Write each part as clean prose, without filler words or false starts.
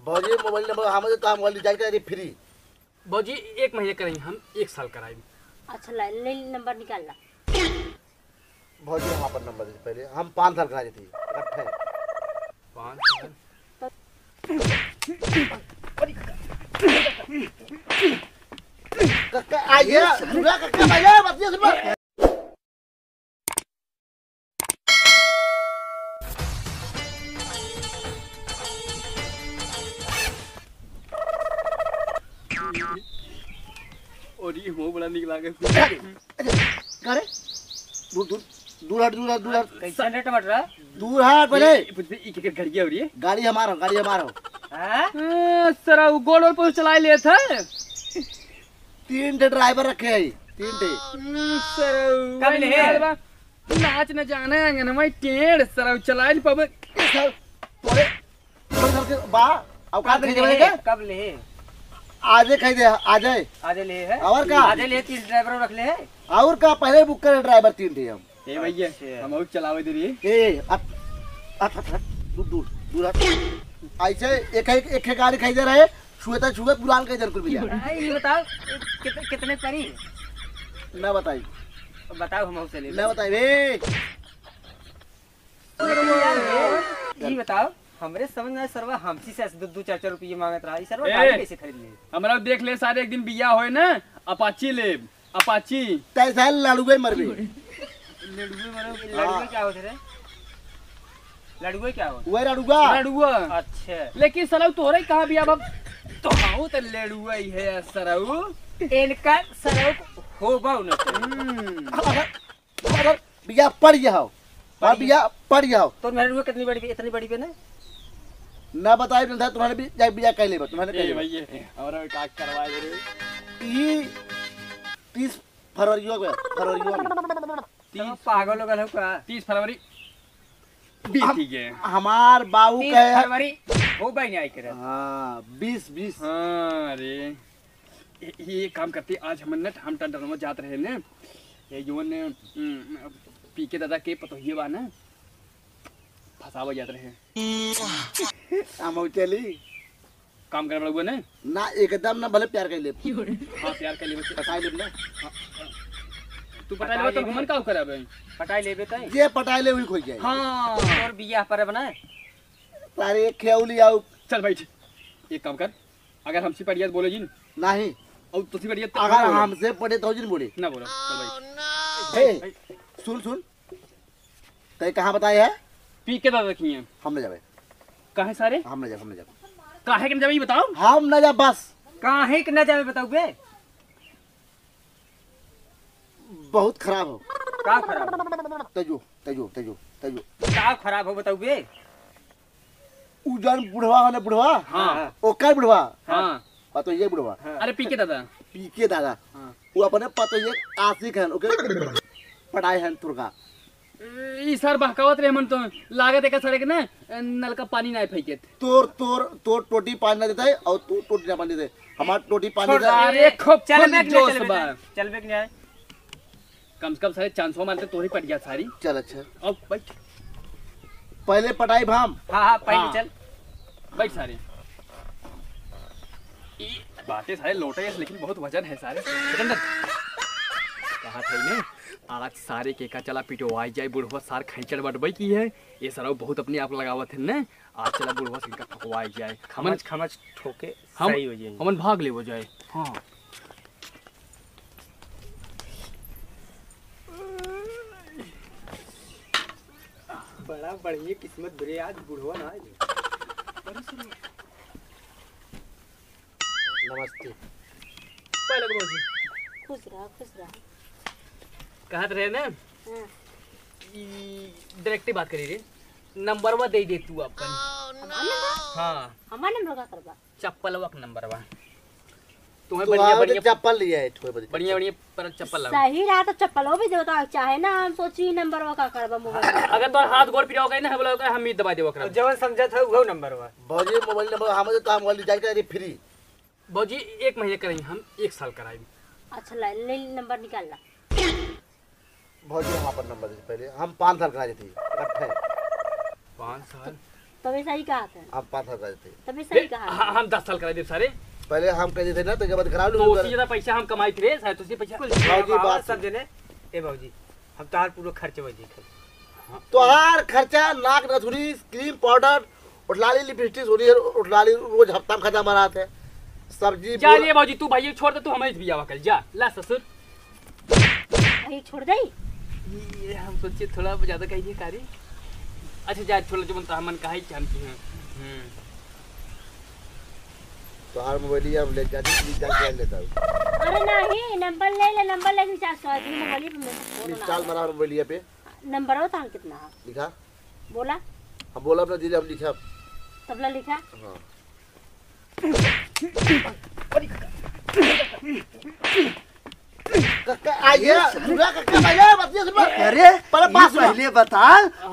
भौजी mobile number हमें तो मोबाइल रिचार्ज करा फ्री। भौजी 1 महीने करेंगे हम, 1 साल कराएंगे। अच्छा ले नंबर निकाल ला। भौजी वहाँ पर नंबर दे पहले, हम 5 साल करा दी थी इकट्ठे 5 साल। कक्का आइए पूरा कक्का भैया बतिया सुन। और ये हो बड़ा निकला के करे दूर दूर दूर हट दूर हट दूर हट। कैसा रेट मट रहा? दूर हट पहले। एक गाड़ी हो रही है। गाड़ी हमारा हां सर वो गोल पर चला लिए थे। 3 ठे ड्राइवर रखे हैं 3 ठे। सर कब ले नाच न जाने आंगे ना मैं टेढ़ सर चला नहीं पावे। तोरे के बा औकात नहीं देवे के। कब ले? आजे कह दे आजे ले है और का आजे ले 3 ड्राइवर रख ले है और का पहले बुक करे ड्राइवर 3 थे हम। ए भैया हम और चलावे दे रही है। ए दूर दूर दूर ऐसे एक गाड़ी कह दे रहे छुएता छुए पुरान कह दे कुल भैया। ये बताओ कितने पड़ी ना बताई बताओ हम चले ना बताई बे। ये बताओ हमरे समझ में सरवा हमसी से 2-4 रुपये मांगत रहा। सरवा गाड़ी कैसे खरीद ले? हमरा देख ले सारे एक दिन बिया होए ना अपाची ले अपाची तैसा लड़ुए मरबे। लड़ुए क्या होते रे? लड़ुए क्या होते? वो लड़ुआ। अच्छा लेकिन सरव तोरे कहां बिया बाप तो हाउ त लड़ुआ ही है सरव इनका सरव होबा न। अगर बिया पड़ जाओ और बिया पड़ जाओ तो लड़ुआ कितनी बड़ी इतनी बड़ी पे ना ना बताई ना तुम्हारे भी जाय बिया कह लेबो तुम्हारे कह भैया और का करवा दे रे। ई 30 फरवरी में 30 पागल हो गए का 30 फरवरी बीत गए। हमार बाबू कहे फरवरी हो भाई नहीं आई करे। हां 20 हां अरे ये काम करते आज हम टंडर में जात रहे ने ये युवन ने पी के दादा के पतोहिए बा ना फसावा जात रहे हम चली काम करे बड़ुआ ने ना एकदम ना भले प्यार कर ले। हां प्यार कर ले पटाई ले ना तू पटाई ले तो हमन का करबे पटाई लेबे त जे पटाई ले वही खोई जाए। हां और बियाह पर बनाए तारे खेउली आओ। चल बैठ एक काम कर अगर हमसे पड़िया बोले जी नहीं और तुसी पड़िया अगर हमसे पड़े तो जिन बोले ना बोलो चल भाई। सुन तय कहां बताए है पी के दादा रखी है हम न जावे काहे सारे हम न जावे काहे के न जावे बताओ हम न जा बस काहे के न जावे बताओ बे बहुत खराब हो का खराब तेजो का खराब हो बताओ बे उजन बुढ़वा वाला बुढ़वा। हां ओकर बुढ़वा। हां पतो ये बुढ़वा अरे पी के दादा हां वो अपने पतो ये आशिक है ओके पढ़ाई है तुरका ई सर बहकावत रे मन तो लागत एक सड़क ना नल का पानी ना फेंके तोर टोटी पानी ना देता है और तू टोटी ना पानी देते हमार टोटी पानी दे। अरे खूब चल बे नहीं आए कम से कम सारे चांसो मारते तोरी पट गया सारी। चल अच्छा अब बैठ पहले पटाई भाम। हां पहले चल बैठ सारे बातें सारे लोटे हैं लेकिन बहुत वजन है सारे कहा थे ने आज सारे के का चला पिटवाई जाए बुढ़वा सार खैचड़ बटबई की है ये सारा बहुत अपने आप लगावत है ना आज चला बुढ़वा से इनका ठकवाई जाए खमच ठोके सही हो जाए हमन भाग ले हो जाए। हां बड़ा बढ़िया किस्मत बुरे आज बुढ़वा ना नमस्ते पहले बोल खुश रहा कहत रहे ना हां डायरेक्ट बात करी रे नंबर वा दे तू अपन हमार नंबर का करबा चप्पल वक नंबर वा तुम्हें बढ़िया चप्पल लिया है बढ़िया पर चप्पल लगा सही रहा तो चप्पल भी देता चाहे ना हम सोची नंबर वा का करबा मोबाइल अगर तो हाथ गोड़ पिटाओ गए ना बोला हम ही दबा देबो कर जवन समझा था वो नंबर वा भौजी मोबाइल नंबर हमें तो मोबाइल रिचार्ज करा फ्री। भौजी 1 महीने करेंगे हम 1 साल कराएंगे। अच्छा ले नंबर निकाल ला। भौजी वहाँ पर नंबर दे पहले हम 5 साल करा दी थी इकट्ठे 5 साल तभी सही कहा था, आप 5 साल थे तभी सही कहा था। हम 10 साल करा दे सारे। पहले हम कह देते ना तो के बाद करा तो लो उससे ज्यादा पैसा हम कमाई थे शायद उससे पैसा। भाजी बात सब देने ए बाबूजी हम तार पूरा खर्च वही तोहार खर्चा नाक नथुनी क्रीम पाउडर उठलाली लिपस्टिक होनी है उठलाली रोज हफ्ता में खत्म बनाते हैं सब्जी चलिए बाबूजी तू भाई छोड़ दे तू हमें भी आवा कल जा ला ससुर। भाई छोड़ दे। ये हम सोचे थोड़ा ज्यादा कहिए कारी। अच्छा जा छोड़ जो मन का ही जानती हैं। तोहार मोबाइल हम ले जाते प्लीज जाके लेता हूं। अरे नहीं नंबर ले नंबर ले रिचार्ज करा दी मोबाइल पे इंस्टॉल बना मोबाइल पे नंबर हो था कितना है लिखा बोला हम बोला अपना दीदी हम लिखा तबला लिखा। हां कक्का आइए सुना कक्का भैया बतिया सुन। अरे पहले बात सुना। पहले बता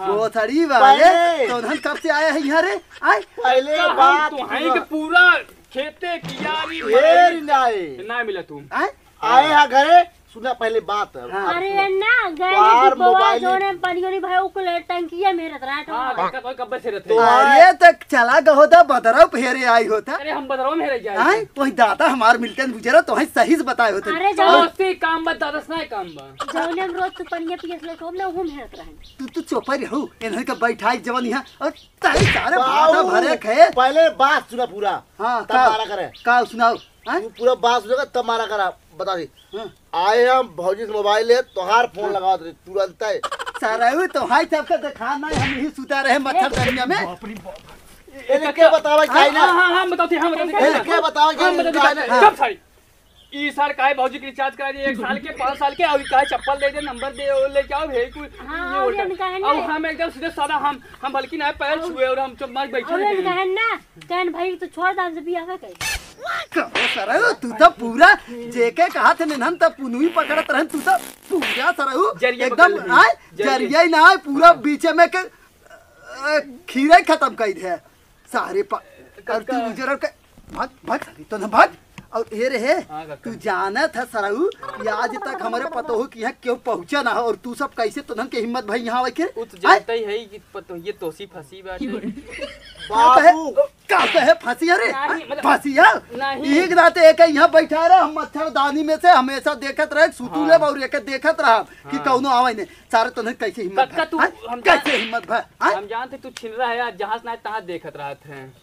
गोथड़ी वाले पहले- तो हम कब से आए हैं यहाँ रे आए पहले हम बात तो हैं कि पूरा खेते कियारी ये नहीं ना मिला तुम। आए आए हैं घरे सुना पहले बात हाँ। अरे ना गए बाहर बाबा मोबाइल- जोने पानी भाई को ले टंकिया में रहता हां है। काका कोई कब्बर से रहते तो अरे तक चला गहो दा बदराव फेरे आई होता अरे हम बदरवा में रह जाए। आए वही दादा हमार मिलते गुजरा तो सही से बताए होते अरे दोस्ती काम बा दादस ना काम बा। जोने में रोज तू पानी पियस ले तो ना वो में रहता है। तू चोपर रहू इन्हें के बैठाई जवन यहाँ और ताई सारे बाबू, बादा भरे खे पहले बात सुना पूरा हाँ तब मारा करे का सुनाओ आए तू पूरा बात सुनेगा तब मारा करा बता दी हाँ। आए हम भौजी के मोबाइल है तोहार फोन लगा दे तुरंत है सारा तो हाई सबका देखा ना हम ही सुता रहे मच्छर दरिया में इन्हें क्या बतावा हां चाहिए ना हां हां बताओ हम इन्हें क्या बतावा हम चाहिए बताओ कब सारी ई साल काहे भौजी के रिचार्ज करा दिए 1 साल के 5 साल के और काहे चप्पल दे दे नंबर दे और ले जाओ भेज कोई हाँ, ये और होता हम कहे है। ना। और हम एकदम सीधे सादा हम बल्कि ना पैर छुए और हम चुप मार बैठे और हैं। कहन ना कहन भाई तो छोड़ दान से बियाह कर कहो सरहु तू तो पूरा जेके कहा थे नन तब पुनुई पकड़त रहन तू तो पूरा सरहु जरिया एकदम पकड़ ली। आए जरिया ही ना आए पूरा बीचे में के खीरा ही खत्म कर दे सारे और तू गुजर के भाग भाग सारी तो ना भाग और ये रहे हाँ, काका। तू जाना था सरहु कि आज तक हमारे पता हो कि यहाँ क्यों पहुंचा ना हो और तू सब कैसे तो के हिम्मत भाई यहाँ आके वो तो जानता ही है कि पतो ये तोसी फंसी बात है। बाबू का कहे फंसी अरे नहीं, मतलब- फंसिया नहीं। एक रात एक यहाँ बैठा रहा हम मच्छरदानी में से हमेशा देखत रहे सुतूले और एक देखत रहा कि कौनो आवे ने सारे तो कैसे हिम्मत कक्का तू- है? हम कैसे हिम्मत है हम जानते तू छिन रहा है आज जहां ना तहां देखत रहा थे। हैं?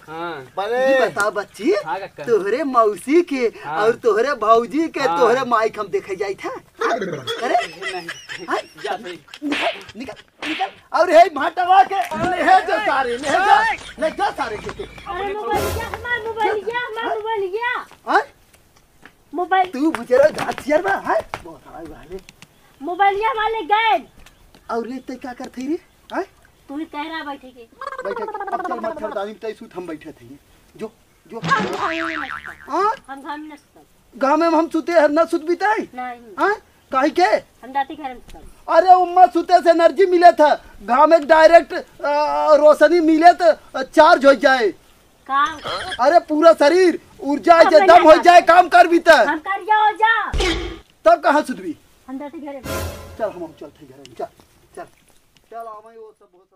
हां पहले बता बच्ची हाँ, कक्का। तोहरे मौसी के हाँ। और तोहरे भौजी के हाँ। तोहरे माइक हम देखे जाई था अरे हैं? जा सही निकल निकल निकल और हे भाटवा के ले जो सारे ले जो सारे के अरे हमारा मोबाइल हैं? मोबाइल तू बुझेरा घासियर में है बहुत आई वाले मोबाइल वाले गए और ये ते क्या करते रे हैं तू ही कह रहा बैठे के बैठे अब चल मच्छरदानी में सूत हम बैठे थे जो जो हम घर में नसता हाँ हम घर में नसता गाँव में हम सुते हैं ना सुत बिताई नहीं हाँ काहे के हम दाती घर में नसता अरे उम्मा सुते से एनर्जी मिले था गाँव में डायरेक्ट रोशनी मिले तो चार्ज हो जाए काम अरे पूरा शरीर ऊर्जा अब जे मैं दम हो नहीं जाए काम कर भी तक हम कर जाओ जा तब कहाँ सुधवी हम दाती घर में चल हम चलते घर चल चल चल हमें वो सब बहुत